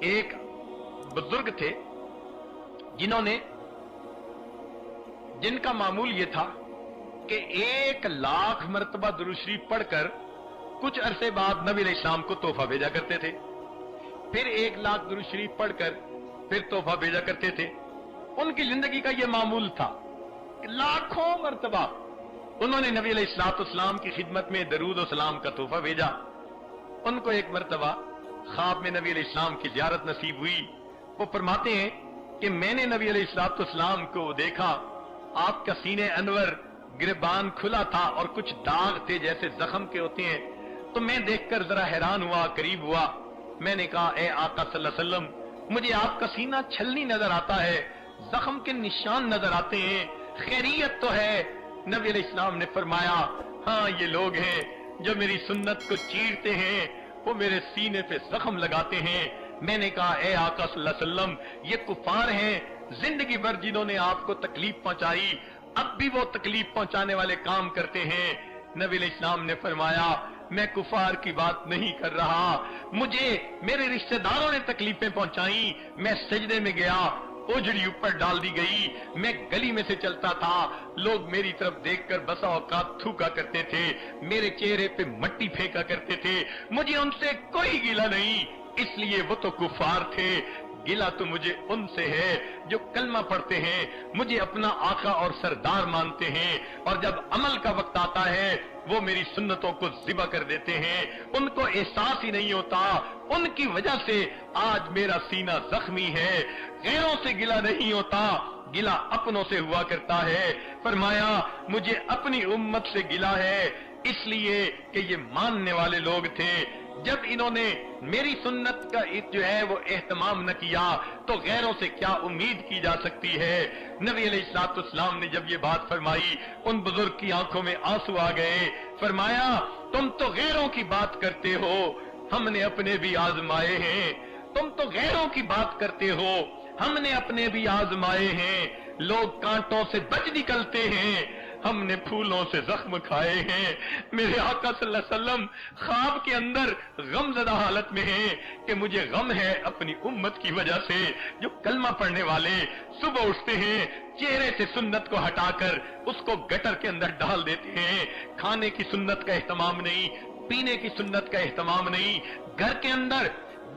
ایک بزرگ تھے جن کا معمول یہ تھا کہ 1,00,000 مرتبہ درود شریف پڑھ کر کچھ عرصے بعد نبی علیہ السلام کو تحفہ بھیجا کرتے تھے، پھر 1,00,000 درود شریف پڑھ کر پھر تحفہ بھیجا کرتے تھے۔ ان کی زندگی کا یہ معمول تھا کہ لاکھوں مرتبہ انہوں نے نبی علیہ السلام کی خدمت میں درود و سلام کا تحفہ بھیجا۔ ان کو ایک مرتبہ خواب میں نبی علیہ السلام کی زیارت نصیب ہوئی۔ وہ فرماتے ہیں کہ میں نے نبی علیہ السلام کو دیکھا، آپ کا سینے انور گریبان کھلا تھا اور کچھ داغ تھے جیسے زخم کے ہوتے ہیں، تو میں دیکھ کر ذرا حیران ہوا، قریب ہوا۔ میں نے کہا اے آقا صلی اللہ علیہ وسلم، مجھے آپ کا سینہ چھلنی نظر آتا ہے، زخم کے نشان نظر آتے ہیں، خیریت تو ہے؟ نبی علیہ السلام نے فرمایا ہاں یہ لوگ ہیں جو میری سنت کو چیرتے ہیں، وہ میرے سینے پہ زخم لگاتے ہیں۔ میں نے کہا اے آقا صلی اللہ علیہ وسلم، یہ کفار ہیں، زندگی بھر جنہوں نے آپ کو تکلیف پہنچائی، اب بھی وہ تکلیف پہنچانے والے کام کرتے ہیں۔ نبی علیہ السلام نے فرمایا میں کفار کی بات نہیں کر رہا، مجھے میرے رشتہ داروں نے تکلیفیں پہنچائیں، میں سجدے میں گیا، اوجڑی اوپر ڈال دی گئی، میں گلی میں سے چلتا تھا، لوگ میری طرف دیکھ کر بسا اوقات تھوکا کرتے تھے، میرے چہرے پہ مٹی پھینکا کرتے تھے، مجھے ان سے کوئی گلہ نہیں، اس لیے وہ تو کفار تھے، گلہ تو مجھے ان سے ہے جو کلمہ پڑھتے ہیں، مجھے اپنا آقا اور سردار مانتے ہیں، اور جب عمل کا وقت آتا ہے وہ میری سنتوں کو ذبح کر دیتے ہیں، ان کو احساس ہی نہیں ہوتا، ان کی وجہ سے آج میرا سینہ زخمی ہے، غیروں سے گلہ نہیں ہوتا، گلہ اپنوں سے ہوا کرتا ہے۔ فرمایا مجھے اپنی امت سے گلہ ہے، اس لیے کہ یہ ماننے والے لوگ تھے، جب انہوں نے میری سنت کا جو ہے وہ اہتمام نہ کیا تو غیروں سے کیا امید کی جا سکتی ہے۔ نبی علیہ السلام نے جب یہ بات فرمائی ان بزرگ کی آنکھوں میں آنسو آ گئے۔ فرمایا تم تو غیروں کی بات کرتے ہو، ہم نے اپنے بھی آزمائے ہیں، تم تو غیروں کی بات کرتے ہو، ہم نے اپنے بھی آزمائے ہیں، لوگ کانٹوں سے بچ نکلتے ہیں، ہم نے پھولوں سے زخم کھائے ہیں۔ میرے آقا صلی اللہ علیہ وسلم خواب کے اندر غم زدہ حالت میں ہیں کہ مجھے غم ہے اپنی امت کی وجہ سے، جو کلمہ پڑھنے والے صبح اٹھتے ہیں چہرے سے سنت کو ہٹا کر اس کو گٹر کے اندر ڈال دیتے ہیں، کھانے کی سنت کا اہتمام نہیں، پینے کی سنت کا اہتمام نہیں، گھر کے اندر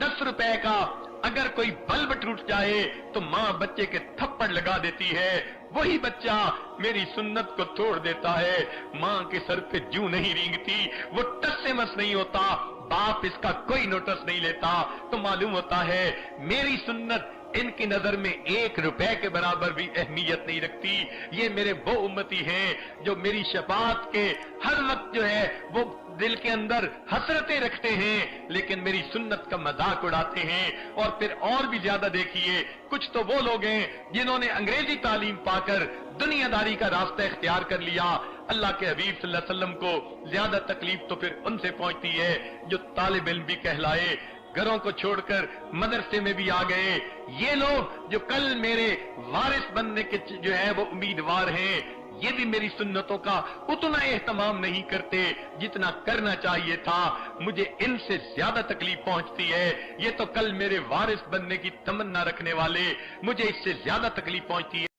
10 روپے کا اگر کوئی بلب ٹوٹ جائے تو ماں بچے کے تھپڑ لگا دیتی ہے، وہی بچہ میری سنت کو توڑ دیتا ہے، ماں کے سر پہ جوں نہیں رینگتی، وہ ٹس سے مس نہیں ہوتا، باپ اس کا کوئی نوٹس نہیں لیتا، تو معلوم ہوتا ہے میری سنت ان کی نظر میں 1 روپے کے برابر بھی اہمیت نہیں رکھتی۔ یہ میرے وہ امتی ہیں جو میری شفاعت کے ہر وقت جو ہے وہ دل کے اندر حسرتیں رکھتے ہیں، لیکن میری سنت کا مذاق اڑاتے ہیں۔ اور پھر اور بھی زیادہ دیکھیے، کچھ تو وہ لوگ ہیں جنہوں نے انگریزی تعلیم پا کر دنیا داری کا راستہ اختیار کر لیا۔ اللہ کے حبیب صلی اللہ علیہ وسلم کو زیادہ تکلیف تو پھر ان سے پہنچتی ہے جو طالب علم بھی کہلائے، گھروں کو چھوڑ کر مدرسے میں بھی آ گئے۔ یہ لوگ جو کل میرے وارث بننے کے جو ہے وہ امیدوار ہیں، یہ بھی میری سنتوں کا اتنا اہتمام نہیں کرتے جتنا کرنا چاہیے تھا، مجھے ان سے زیادہ تکلیف پہنچتی ہے۔ یہ تو کل میرے وارث بننے کی تمنا رکھنے والے، مجھے اس سے زیادہ تکلیف پہنچتی ہے۔